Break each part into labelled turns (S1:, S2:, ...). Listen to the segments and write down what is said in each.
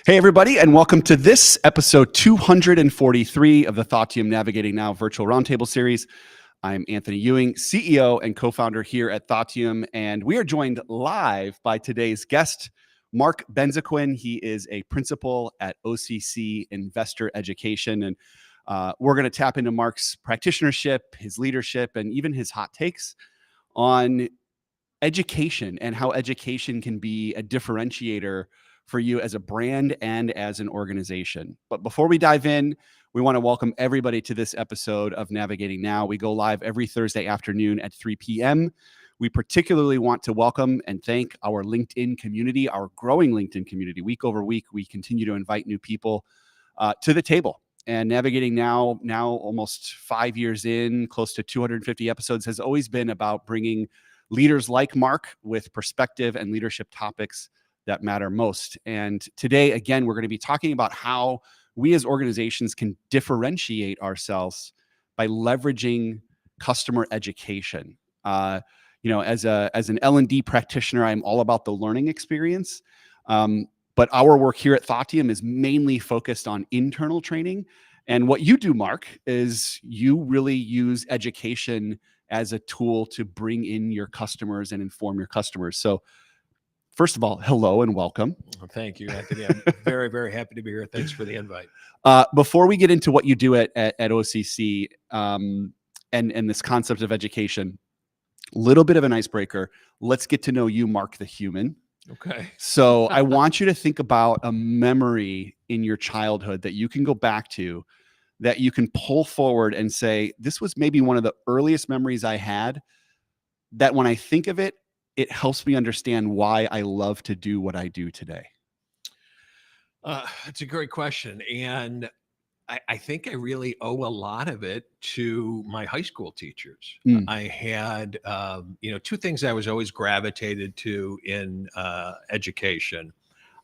S1: Hey, everybody, and welcome to this episode 243 of the Thoughtium Navigating Now virtual roundtable series. I'm Anthony Ewing, CEO and co-founder here at Thoughtium, and we are joined live by today's guest, Mark Benzaquen. He is a principal at OCC Investor Education, and we're going to tap into Mark's practitionership, his leadership, and even his hot takes on education and how education can be a differentiator for you as a brand and as an organization. But before we dive in, we want to welcome everybody to this episode of Navigating Now. We go live every Thursday afternoon at 3 p.m. We particularly want to welcome and thank our LinkedIn community, our growing LinkedIn community. Week over week, we continue to invite new people to the table. And Navigating Now almost 5 years in, close to 250 episodes, has always been about bringing leaders like Mark with perspective and leadership topics that matter most. And today, again, we're going to be talking about how we as organizations can differentiate ourselves by leveraging customer education. As an L&D practitioner, I'm all about the learning experience. But our work here at Thoughtium is mainly focused on internal training. And what you do, Mark, is you really use education as a tool to bring in your customers and inform your customers. So first of all, hello and welcome.
S2: Well, thank you, Anthony. I'm very, very happy to be here. Thanks for the invite.
S1: Before we get into what you do at OCC and this concept of education, a little bit of an icebreaker. Let's get to know you, Mark the human.
S2: Okay.
S1: So I want you to think about a memory in your childhood that you can go back to, that you can pull forward and say, this was maybe one of the earliest memories I had, that when I think of it, it helps me understand why I love to do what I do today.
S2: It's a great question. And I think I really owe a lot of it to my high school teachers. I had, two things I was always gravitated to in education,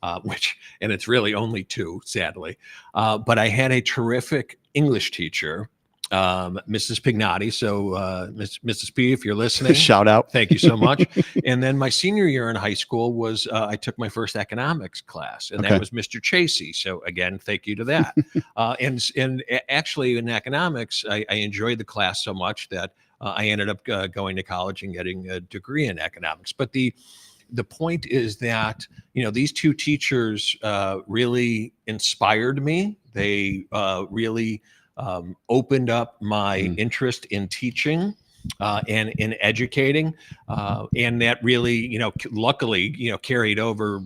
S2: and it's really only two, sadly. But I had a terrific English teacher, Mrs. Pignotti. So Mrs. P, if you're listening,
S1: shout out.
S2: Thank you so much. And then my senior year in high school was I took my first economics class, and that was Mr. Chasey. So again, thank you to that. And actually in economics, I enjoyed the class so much that I ended up going to college and getting a degree in economics. But the point is that, these two teachers really inspired me. They really opened up my interest in teaching and in educating. And that really, luckily, carried over,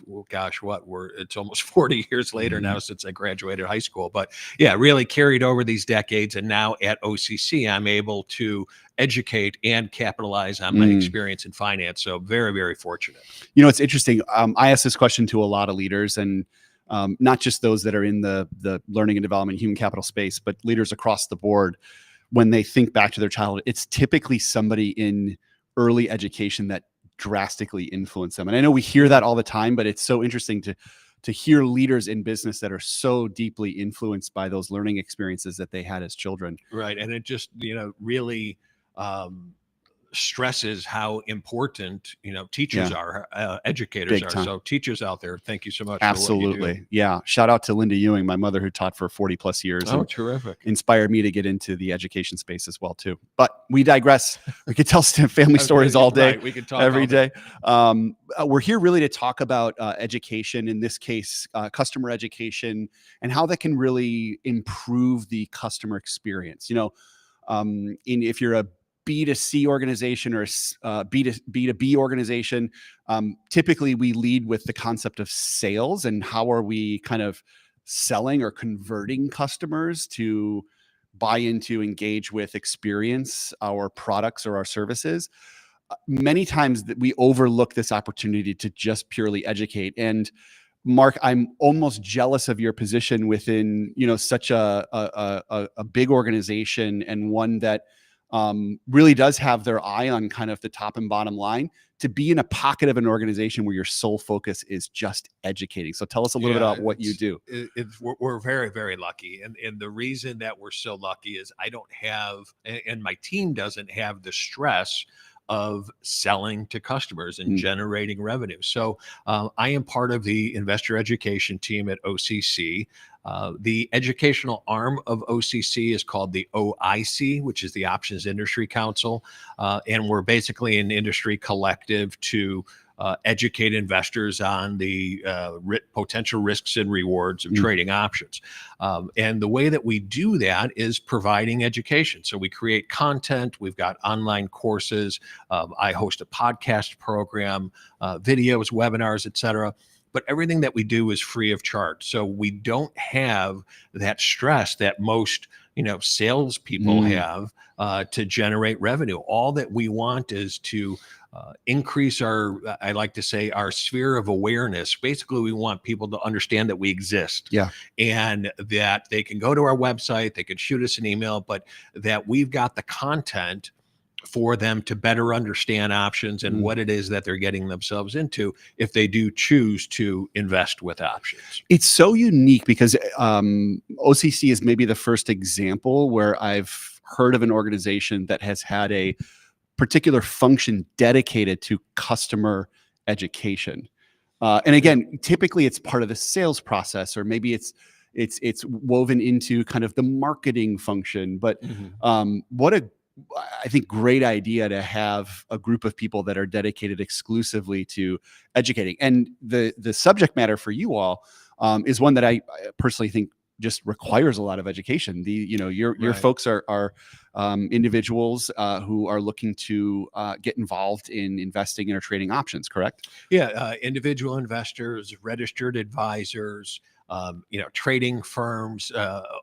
S2: it's almost 40 years later now since I graduated high school. But yeah, really carried over these decades. And now at OCC, I'm able to educate and capitalize on my experience in finance. So very, very fortunate.
S1: It's interesting. I ask this question to a lot of leaders, and not just those that are in the learning and development, human capital space, but leaders across the board. When they think back to their childhood, it's typically somebody in early education that drastically influenced them. And I know we hear that all the time, but it's so interesting to hear leaders in business that are so deeply influenced by those learning experiences that they had as children.
S2: Right. And it just, really stresses how important teachers are, educators are. So teachers out there, thank you so much.
S1: Absolutely.
S2: For what you do.
S1: Yeah. Shout out to Linda Ewing, my mother, who taught for 40 plus years.
S2: Oh, terrific.
S1: Inspired me to get into the education space as well too. But we digress. We could tell family stories all day.
S2: Right. We could talk
S1: every day. We're here really to talk about education, in this case, customer education, and how that can really improve the customer experience. If you're a B2C organization or B2B organization, typically we lead with the concept of sales and how are we kind of selling or converting customers to buy into, engage with, experience our products or our services. Many times that we overlook this opportunity to just purely educate. And Mark, I'm almost jealous of your position within, such a big organization, and one that really does have their eye on kind of the top and bottom line, to be in a pocket of an organization where your sole focus is just educating. So tell us a little bit about what you do.
S2: We're very, very lucky. And the reason that we're so lucky is I don't have, and my team doesn't have the stress of selling to customers and generating revenue. So I am part of the investor education team at OCC. The educational arm of OCC is called the OIC, which is the Options Industry Council. And we're basically an industry collective to educate investors on the potential risks and rewards of trading options. And the way that we do that is providing education. So we create content. We've got online courses. I host a podcast program, videos, webinars, etc. But everything that we do is free of charge. So we don't have that stress that most salespeople have to generate revenue. All that we want is to increase I like to say, our sphere of awareness. Basically, we want people to understand that we exist.
S1: Yeah.
S2: And that they can go to our website, they can shoot us an email, but that we've got the content for them to better understand options and what it is that they're getting themselves into if they do choose to invest with options.
S1: It's so unique because OCC is maybe the first example where I've heard of an organization that has had a particular function dedicated to customer education. And again, typically it's part of the sales process, or maybe it's woven into kind of the marketing function. But what a, I think, great idea to have a group of people that are dedicated exclusively to educating. And the subject matter for you all is one that I personally think just requires a lot of education. Your folks are individuals who are looking to get involved in investing in or trading options, correct?
S2: Yeah, individual investors, registered advisors, trading firms.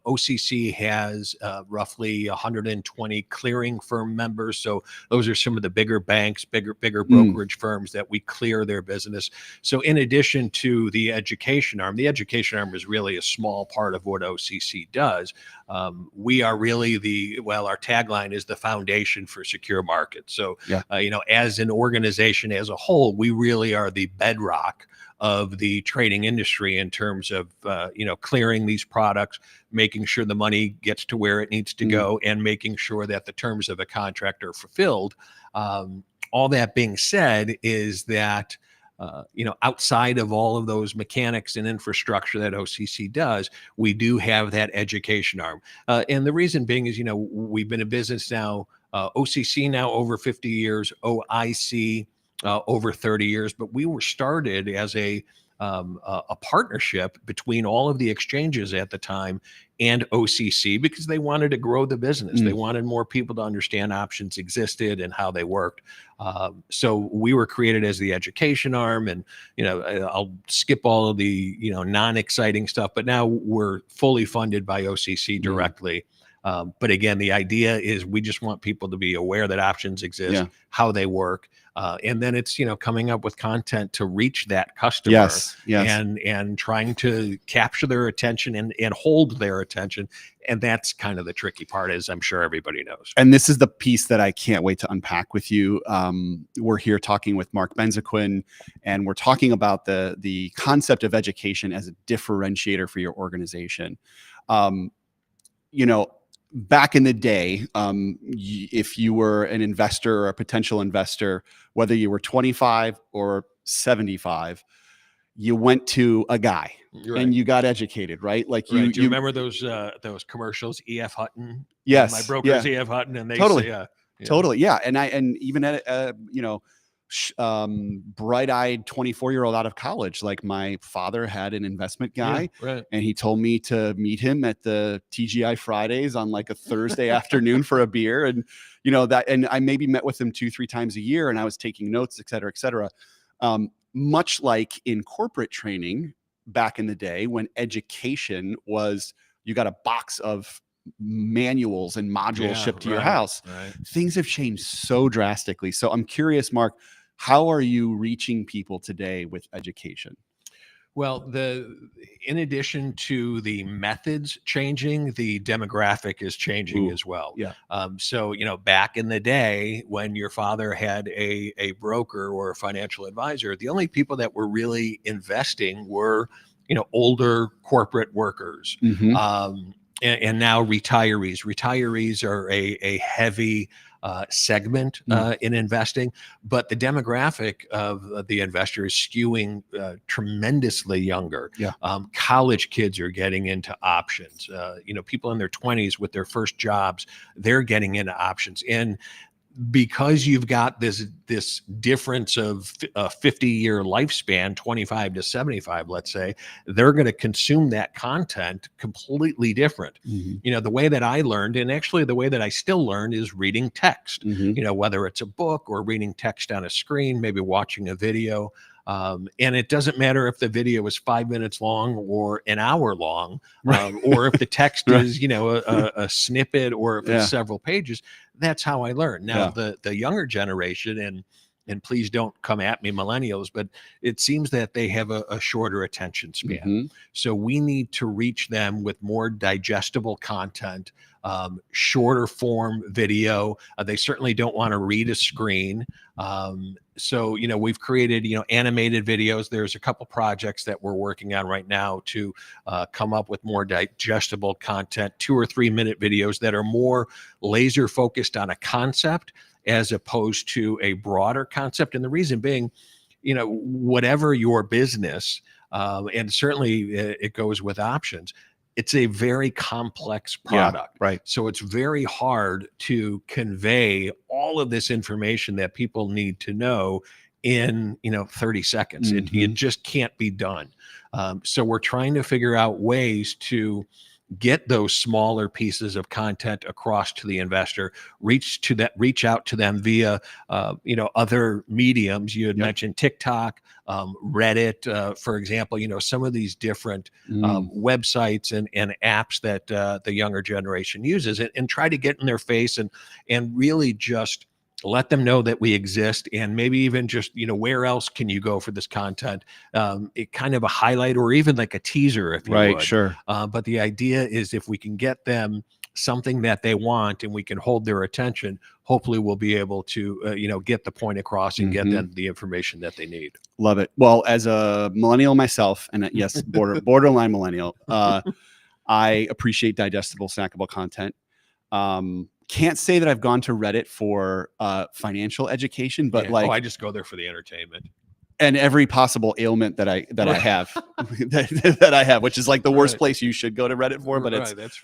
S2: OCC has roughly 120 clearing firm members. So those are some of the bigger banks, bigger brokerage firms that we clear their business. So in addition to the education arm is really a small part of what OCC does. We are really our tagline is the foundation for secure markets. So, as an organization as a whole, we really are the bedrock of the trading industry in terms of clearing these products, making sure the money gets to where it needs to go, and making sure that the terms of a contract are fulfilled. All that being said is that outside of all of those mechanics and infrastructure that OCC does, we do have that education arm. And the reason being is, we've been in business now, OCC now over 50 years, OIC over 30 years, but we were started as a partnership between all of the exchanges at the time and OCC because they wanted to grow the business. They wanted more people to understand options existed and how they worked. So we were created as the education arm, and I'll skip all of the non-exciting stuff, but now we're fully funded by OCC directly. But again, the idea is we just want people to be aware that options exist, how they work. And then it's, coming up with content to reach that customer and trying to capture their attention and hold their attention. And that's kind of the tricky part, as I'm sure everybody knows.
S1: And this is the piece that I can't wait to unpack with you. We're here talking with Mark Benzaquen, and we're talking about the concept of education as a differentiator for your organization. Back in the day, if you were an investor or a potential investor, whether you were 25 or 75, you went to a guy and you got educated, right? Like
S2: do you remember those commercials? E.F. Hutton.
S1: Yes,
S2: my broker's E.F. Hutton, and they
S1: totally,
S2: say,
S1: totally, yeah. And even at bright-eyed 24-year-old out of college, like my father had an investment guy, and he told me to meet him at the TGI Fridays on like a Thursday afternoon for a beer, and and I maybe met with him 2-3 times a year, and I was taking notes, et cetera, et cetera. Much like in corporate training back in the day, when education was, you got a box of manuals and modules shipped to your house. Things have changed so drastically. So I'm curious, Mark, how are you reaching people today with education?
S2: Well, in addition to the methods changing, the demographic is changing as well. So, back in the day when your father had a broker or a financial advisor, the only people that were really investing were, older corporate workers. And now retirees. Retirees are a heavy segment in investing, but the demographic of the investor is skewing tremendously younger.
S1: Yeah.
S2: College kids are getting into options. People in their 20s with their first jobs, they're getting into options. And because you've got this difference of a 50-year lifespan, 25 to 75, let's say, they're going to consume that content completely different. The way that I learned, and actually the way that I still learn, is reading text. Whether it's a book or reading text on a screen, maybe watching a video. And it doesn't matter if the video is 5 minutes long or an hour long, or if the text is, a snippet, or if it's several pages. That's how I learn. Now, the younger generation, and please don't come at me, millennials, but it seems that they have a shorter attention span. So we need to reach them with more digestible content, shorter form video. They certainly don't want to read a screen. So, we've created, animated videos. There's a couple projects that we're working on right now to come up with more digestible content, 2 or 3 minute videos that are more laser focused on a concept as opposed to a broader concept. And the reason being, whatever your business, and certainly it goes with options, it's a very complex product.
S1: Right.
S2: So it's very hard to convey all of this information that people need to know in 30 seconds. It just can't be done. So we're trying to figure out ways to get those smaller pieces of content across to the investor, reach out to them via other mediums. You had mentioned TikTok, Reddit, for example. Some of these different websites and apps that the younger generation uses, and try to get in their face and really just let them know that we exist, and maybe even just, where else can you go for this content? It kind of a highlight, or even like a teaser, if you would.
S1: Sure.
S2: But the idea is, if we can get them something that they want and we can hold their attention, hopefully we'll be able to, get the point across and get them the information that they need.
S1: Love it. Well, as a millennial myself, and yes, borderline millennial, I appreciate digestible, snackable content. Can't say that I've gone to Reddit for financial education, but
S2: I just go there for the entertainment
S1: and every possible ailment that I have, that I have, which is like the worst place you should go to Reddit for. But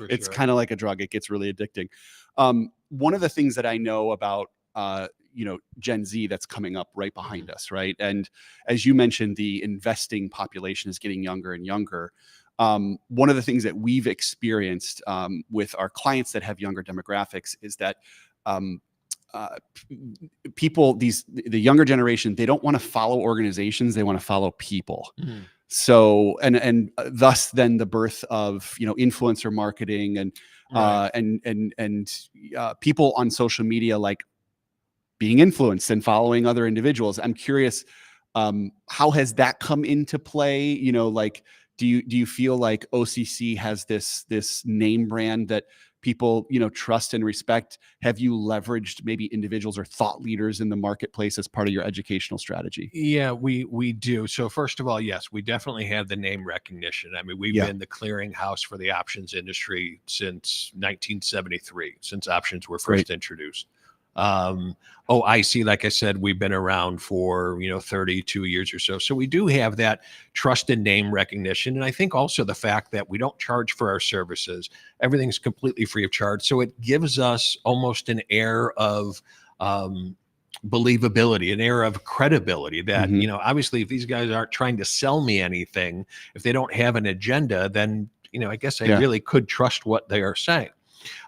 S1: it's kind of like a drug; it gets really addicting. One of the things that I know about Gen Z that's coming up right behind us, right? And as you mentioned, the investing population is getting younger and younger. One of the things that we've experienced with our clients that have younger demographics is that people, the younger generation, they don't want to follow organizations; they want to follow people. So, and thus then the birth of influencer marketing and people on social media like being influenced and following other individuals. I'm curious, how has that come into play? Do you feel like OCC has this name brand that people trust and respect? Have you leveraged maybe individuals or thought leaders in the marketplace as part of your educational strategy?
S2: Yeah, we do. So first of all, yes, we definitely have the name recognition. I mean, we've been the clearinghouse for the options industry since 1973, since options were first introduced. OIC, like I said, we've been around for 32 years or so. So we do have that trusted name recognition. And I think also the fact that we don't charge for our services, everything's completely free of charge. So it gives us almost an air of believability, an air of credibility that, obviously if these guys aren't trying to sell me anything, if they don't have an agenda, then, I guess I really could trust what they are saying.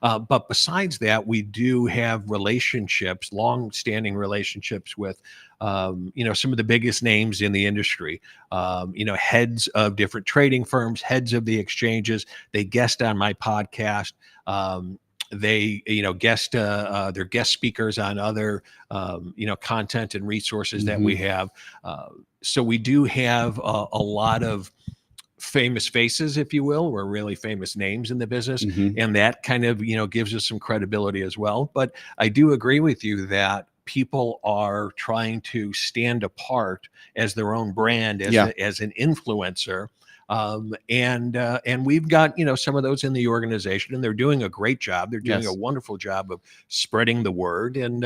S2: But besides that, we do have relationships, long-standing relationships with, some of the biggest names in the industry, heads of different trading firms, heads of the exchanges. They guest on my podcast. They, they're guest speakers on other, content and resources that we have. So we do have a lot of famous faces, if you will, or really famous names in the business. And that kind of, gives us some credibility as well. But I do agree with you that people are trying to stand apart as their own brand, as, as an influencer. And we've got, some of those in the organization, and they're doing a great job. They're doing a wonderful job of spreading the word. And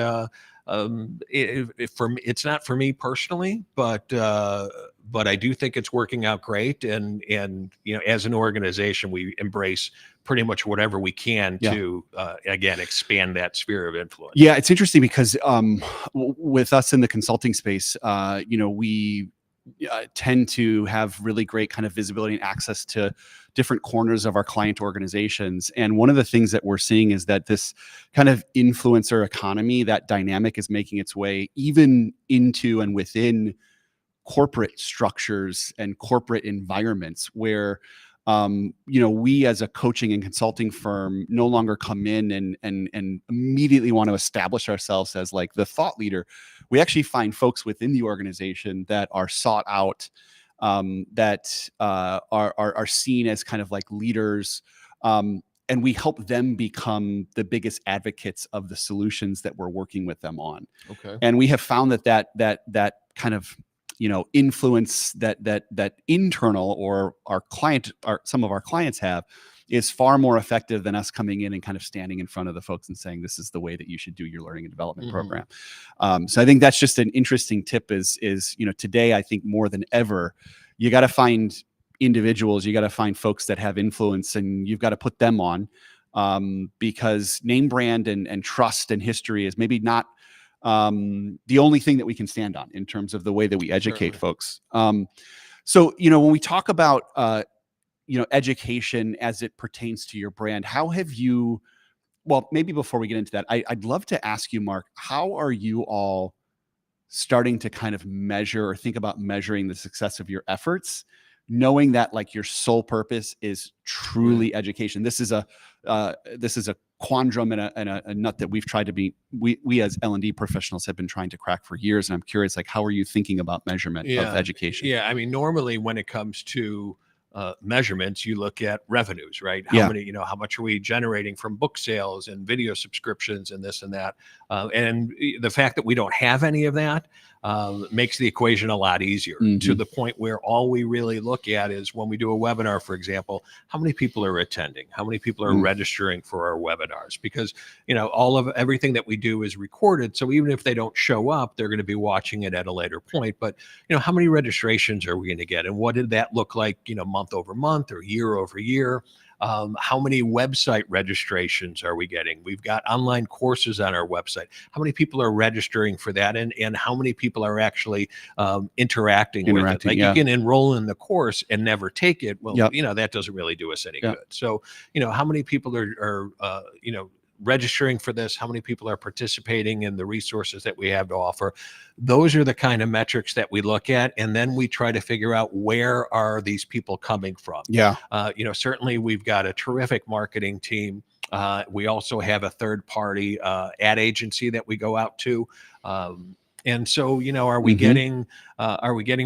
S2: it's not for me personally, but I do think it's working out great. And as an organization, we embrace pretty much whatever we can to again expand that sphere of influence.
S1: Yeah, it's interesting because with us in the consulting space, we tend to have really great kind of visibility and access to different corners of our client organizations. And one of the things that we're seeing is that this kind of influencer economy, that dynamic is making its way even into and within corporate structures and corporate environments where we as a coaching and consulting firm no longer come in and immediately want to establish ourselves as like the thought leader. We actually find folks within the organization that are sought out, that are seen as kind of like leaders, and we help them become the biggest advocates of the solutions that we're working with them on.
S2: Okay.
S1: And we have found that kind of influence that internal or some of our clients have is far more effective than us coming in and kind of standing in front of the folks and saying, this is the way that you should do your learning and development program. So I think that's just an interesting tip is today, I think more than ever, you got to find individuals, you got to find folks that have influence, and you've got to put them on, because name brand and trust and history is maybe not the only thing that we can stand on in terms of the way that we educate folks. So, when we talk about, education as it pertains to your brand, how have you, well, maybe before we get into that, I'd love to ask you, Mark, how are you all starting to kind of measure or think about measuring the success of your efforts, knowing that like your sole purpose is truly education? This is a quandrum and a nut that we've tried to be, we as L&D professionals have been trying to crack for years. And I'm curious, like, how are you thinking about measurement of education?
S2: Yeah. I mean, normally when it comes to measurements, you look at revenues, right? How many, how much are we generating from book sales and video subscriptions and this and that? And the fact that we don't have any of that makes the equation a lot easier, to the point where all we really look at is when we do a webinar, for example, how many people are attending, how many people are registering for our webinars, because everything that we do is recorded. So even if they don't show up, they're going to be watching it at a later point. But how many registrations are we going to get, and what did that look like, month over month or year over year? How many website registrations are we getting? We've got online courses on our website. How many people are registering for that? And how many people are actually interacting with it? Like you can enroll in the course and never take it. Well, that doesn't really do us any good. So, how many people are registering for this? How many people are participating in the resources that we have to offer? Those are the kind of metrics that we look at. And then we try to figure out, where are these people coming from? Certainly we've got a terrific marketing team. We also have a third party ad agency that we go out to. And so, are we getting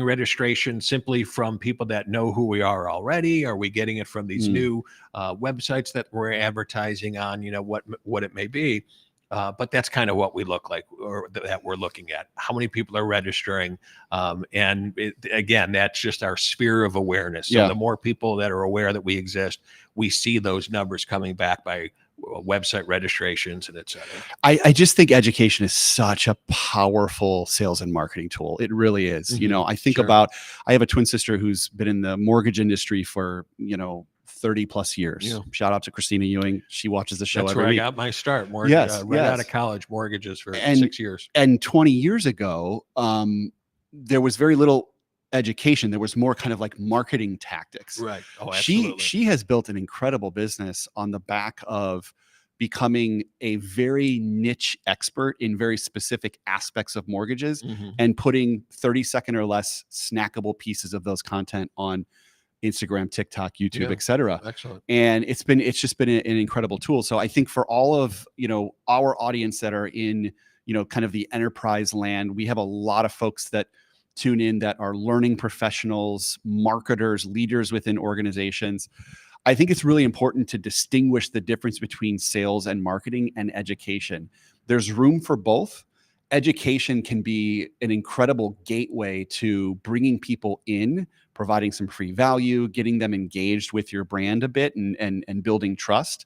S2: registration simply from people that know who we are already? Are we getting it from these new websites that we're advertising on? What it may be. But that's kind of what we look like, or that we're looking at. How many people are registering? And again, that's just our sphere of awareness. So the more people that are aware that we exist, we see those numbers coming back by website registrations and et cetera.
S1: I just think education is such a powerful sales and marketing tool. It really is. I think about, I have a twin sister who's been in the mortgage industry for, 30 plus years. Shout out to Christina Ewing. She watches the show every week. That's where
S2: I got my start. Out of college, mortgages for 6 years.
S1: And 20 years ago, there was very little education. There was more kind of like marketing tactics.
S2: Right. Oh, absolutely.
S1: She has built an incredible business on the back of becoming a very niche expert in very specific aspects of mortgages and putting 30-second or less snackable pieces of those content on Instagram, TikTok, YouTube, et cetera.
S2: Excellent.
S1: And it's just been an incredible tool. So I think for all of, our audience that are in, kind of the enterprise land, we have a lot of folks that tune in that are learning professionals, marketers, leaders within organizations. I think it's really important to distinguish the difference between sales and marketing and education. There's room for both. education can be an incredible gateway to bringing people in, providing some free value, getting them engaged with your brand a bit, and building trust,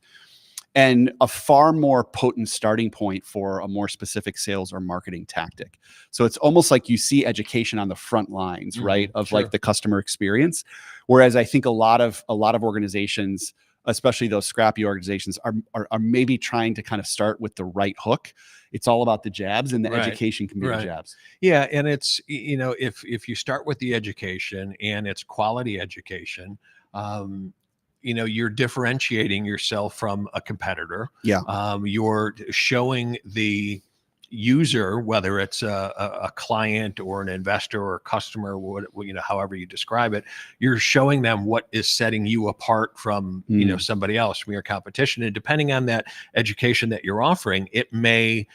S1: and a far more potent starting point for a more specific sales or marketing tactic. So it's almost like you see education on the front lines, right, of
S2: Sure.
S1: like the customer experience. Whereas I think a lot of organizations, especially those scrappy organizations, are maybe trying to kind of start with the right hook. It's all about the jabs, and the
S2: Right.
S1: education can be the jabs.
S2: Yeah, and it's, if you start with the education and it's quality education, you're differentiating yourself from a competitor.
S1: Yeah.
S2: You're showing the user, whether it's a client or an investor or a customer, however you describe it, you're showing them what is setting you apart from, somebody else, from your competition. And depending on that education that you're offering, it may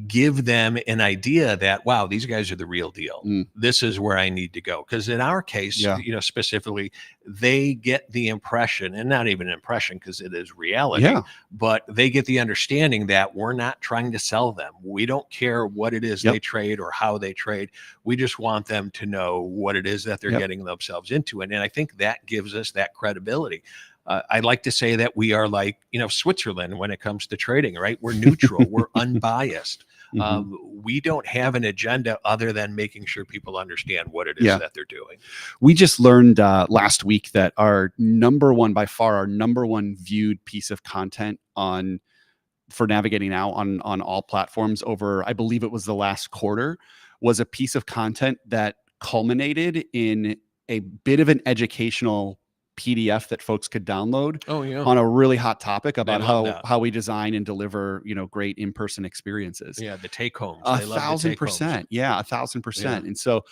S2: give them an idea that, wow, these guys are the real deal. This is where I need to go. Because in our case, specifically, they get the impression, and not even an impression because it is reality, but they get the understanding that we're not trying to sell them. We don't care what it is they trade or how they trade. We just want them to know what it is that they're getting themselves into. And I think that gives us that credibility. I'd like to say that we are like, Switzerland when it comes to trading, right? We're neutral, we're unbiased. We don't have an agenda other than making sure people understand what it is that they're doing.
S1: We just learned last week that our number one viewed piece of content for Navigating Now on all platforms over, I believe it was the last quarter, was a piece of content that culminated in a bit of an educational PDF that folks could download on a really hot topic about how we design and deliver, great in-person experiences.
S2: Yeah, the take homes.
S1: 1,000%. Yeah, 1,000%. And so,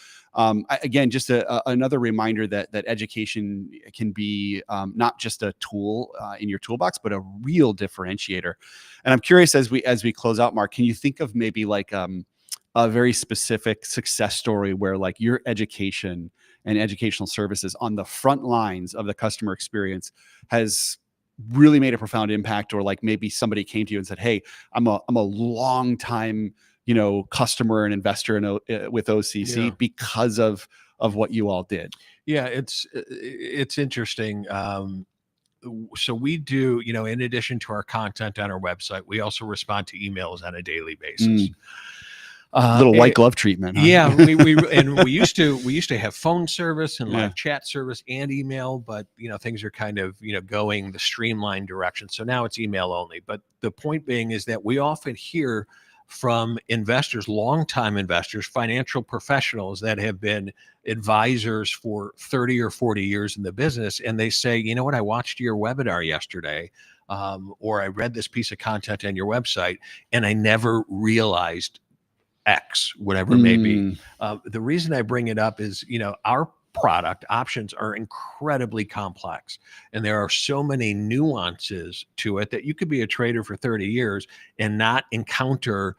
S1: again, just another reminder that education can be not just a tool in your toolbox, but a real differentiator. And I'm curious, as we close out, Mark, can you think of maybe like a very specific success story where like your education and educational services on the front lines of the customer experience has really made a profound impact, or like maybe somebody came to you and said, "Hey, I'm a long time, customer and investor with OCC because of what you all did."
S2: Yeah, it's interesting. So we do, in addition to our content on our website, we also respond to emails on a daily basis.
S1: Little white glove treatment. Huh?
S2: Yeah, we used to have phone service and live chat service and email, but things are kind of going the streamlined direction. So now it's email only. But the point being is that we often hear from investors, longtime investors, financial professionals that have been advisors for 30 or 40 years in the business, and they say, "You know what? I watched your webinar yesterday." Or I read this piece of content on your website, and I never realized X, whatever it may be. The reason I bring it up is, our product options are incredibly complex, and there are so many nuances to it that you could be a trader for 30 years and not encounter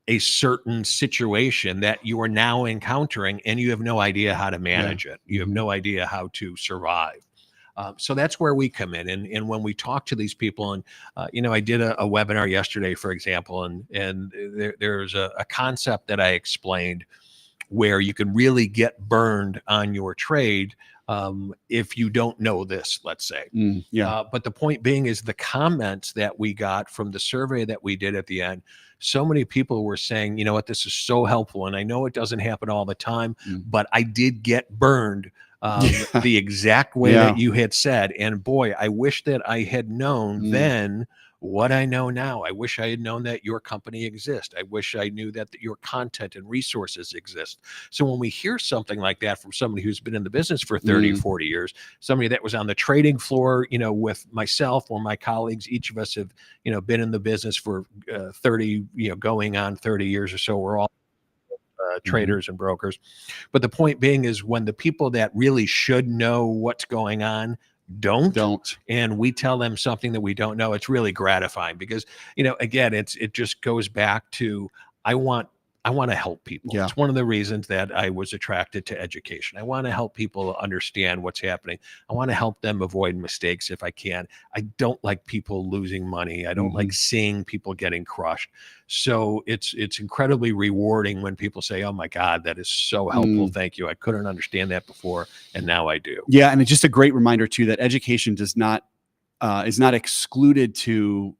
S2: a certain situation that you are now encountering, and you have no idea how to manage it. You have no idea how to survive. So that's where we come in. And when we talk to these people, and, I did a webinar yesterday, for example, and there's a concept that I explained where you can really get burned on your trade if you don't know this, let's say. But the point being is the comments that we got from the survey that we did at the end, so many people were saying, "You know what, this is so helpful. And I know it doesn't happen all the time, but I did get burned the exact way that you had said. And boy, I wish that I had known then what I know now. I wish I had known that your company exists. I wish I knew that your content and resources exist." So when we hear something like that from somebody who's been in the business for 30, 40 years, somebody that was on the trading floor, with myself or my colleagues, each of us have, been in the business for 30, going on 30 years or so. We're all traders and brokers. But the point being is when the people that really should know what's going on don't, and we tell them something that we don't know, it's really gratifying because, again, it just goes back to, I want I want to help people.
S1: Yeah.
S2: It's one of the reasons that I was attracted to education. I want to help people understand what's happening. I want to help them avoid mistakes if I can. I don't like people losing money. I don't like seeing people getting crushed. So it's incredibly rewarding when people say, "Oh my God, that is so helpful. Thank you. I couldn't understand that before, and now I do."
S1: Yeah, and it's just a great reminder too that education is not excluded to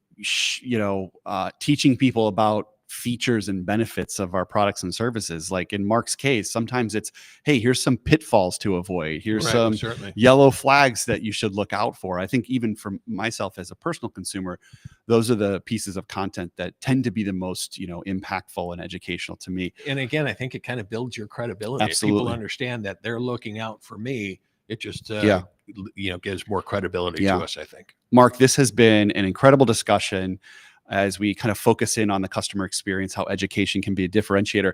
S1: teaching people about features and benefits of our products and services. Like in Mark's case, sometimes it's, hey, here's some pitfalls to avoid. Here's some yellow flags that you should look out for. I think even for myself as a personal consumer, those are the pieces of content that tend to be the most, impactful and educational to me.
S2: And again, I think it kind of builds your credibility.
S1: Absolutely.
S2: If people understand that they're looking out for me, it just gives more credibility to us, I think.
S1: Mark, this has been an incredible discussion as we kind of focus in on the customer experience, how education can be a differentiator.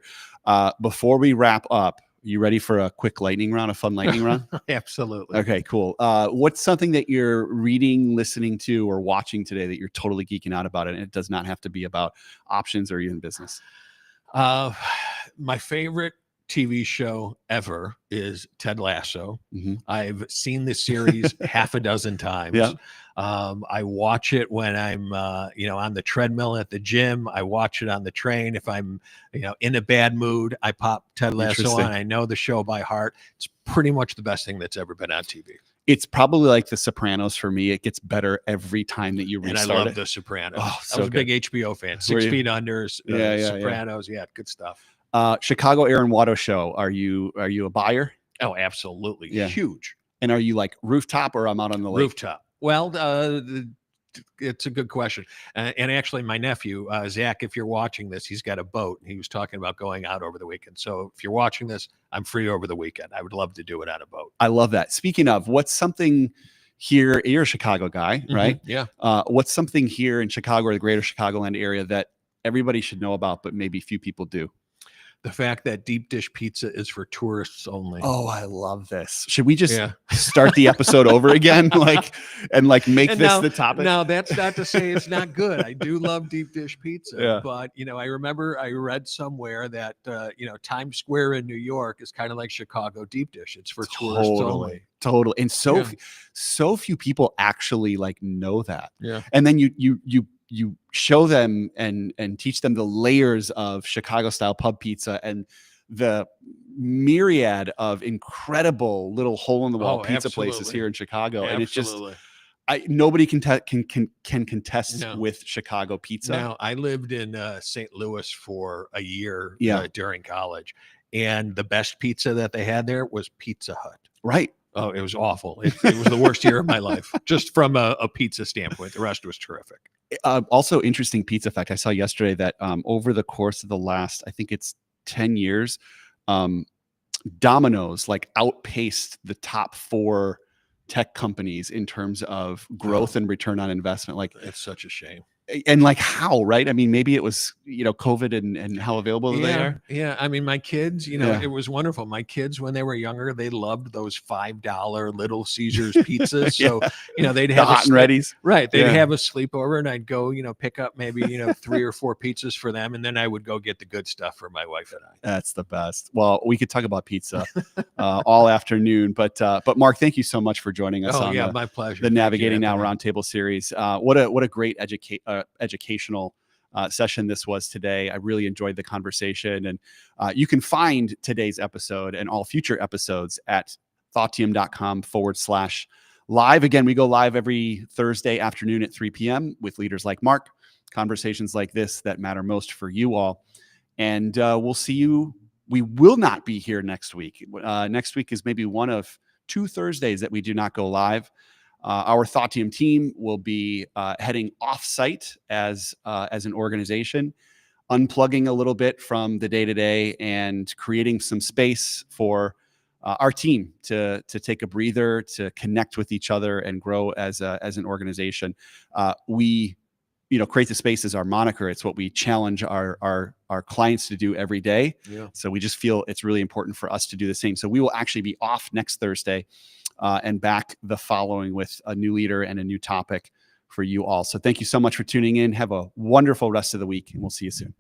S1: Before we wrap up, you ready for a quick lightning round, a fun lightning round?
S2: Absolutely.
S1: Okay, cool. What's something that you're reading, listening to, or watching today that you're totally geeking out about? And it does not have to be about options or even business.
S2: My favorite TV show ever is Ted Lasso. I've seen this series half a dozen times.
S1: Yeah.
S2: I watch it when I'm, on the treadmill at the gym. I watch it on the train. If I'm, in a bad mood, I pop Ted Lasso on. I know the show by heart. It's pretty much the best thing that's ever been on TV.
S1: It's probably like The Sopranos for me. It gets better every time that you restart it.
S2: And I love The Sopranos.
S1: Oh,
S2: I was a big HBO fan. 6 Feet Under, Sopranos. Yeah, good stuff.
S1: Chicago Air and Water Show. Are you a buyer?
S2: Oh, absolutely.
S1: Yeah.
S2: Huge.
S1: And are you like rooftop or I'm out on the lake?
S2: Rooftop. Well, it's a good question. And actually, my nephew, Zach, if you're watching this, he's got a boat. He was talking about going out over the weekend. So if you're watching this, I'm free over the weekend. I would love to do it on a boat.
S1: I love that. Speaking of, what's something here? You're a Chicago guy, right?
S2: Yeah.
S1: What's something here in Chicago or the greater Chicagoland area that everybody should know about, but maybe few people do?
S2: The fact that deep dish pizza is for tourists only.
S1: Oh, I love this. Should we just start the episode over again? Make this the topic?
S2: No, that's not to say it's not good. I do love deep dish pizza. But, I remember I read somewhere that, Times Square in New York is kind of like Chicago deep dish. It's for tourists only.
S1: Totally. And so few people actually know that.
S2: Yeah.
S1: And then you show them and teach them the layers of Chicago style pub pizza and the myriad of incredible little hole in the wall pizza places here in Chicago. And it's just, nobody can contest with Chicago pizza.
S2: Now, I lived in St. Louis for a year during college, and the best pizza that they had there was Pizza Hut.
S1: Right.
S2: Oh, it was awful. It was the worst year of my life, just from a pizza standpoint. The rest was terrific.
S1: Also, interesting pizza fact. I saw yesterday that over the course of the last, I think it's 10 years, Domino's outpaced the top 4 tech companies in terms of growth and return on investment.
S2: It's such a shame.
S1: And how, right? I mean, maybe it was, COVID and how available they are.
S2: Yeah. I mean, my kids, it was wonderful. My kids, when they were younger, they loved those $5 Little Caesars pizzas. So, they'd have
S1: hot and ready's.
S2: Right. They'd have a sleepover and I'd go, pick up maybe, 3 or 4 pizzas for them. And then I would go get the good stuff for my wife and I.
S1: That's the best. Well, we could talk about pizza all afternoon, but Mark, thank you so much for joining us on
S2: my pleasure.
S1: The Navigating Now Roundtable series. What a great educational session this was today. I really enjoyed the conversation, and you can find today's episode and all future episodes at thoughttium.com/live. Again, we go live every Thursday afternoon at 3 p.m. with leaders like Mark, conversations like this that matter most for you all. And we'll see you. We will not be here next week. Next week is maybe one of 2 Thursdays that we do not go live. Our Thoughttium team will be heading off-site as an organization, unplugging a little bit from the day-to-day and creating some space for our team to take a breather, to connect with each other and grow as an organization. We create the space as our moniker. It's what we challenge our clients to do every day.
S2: Yeah.
S1: So we just feel it's really important for us to do the same. So we will actually be off next Thursday and back the following with a new leader and a new topic for you all. So thank you so much for tuning in. Have a wonderful rest of the week, and we'll see you soon.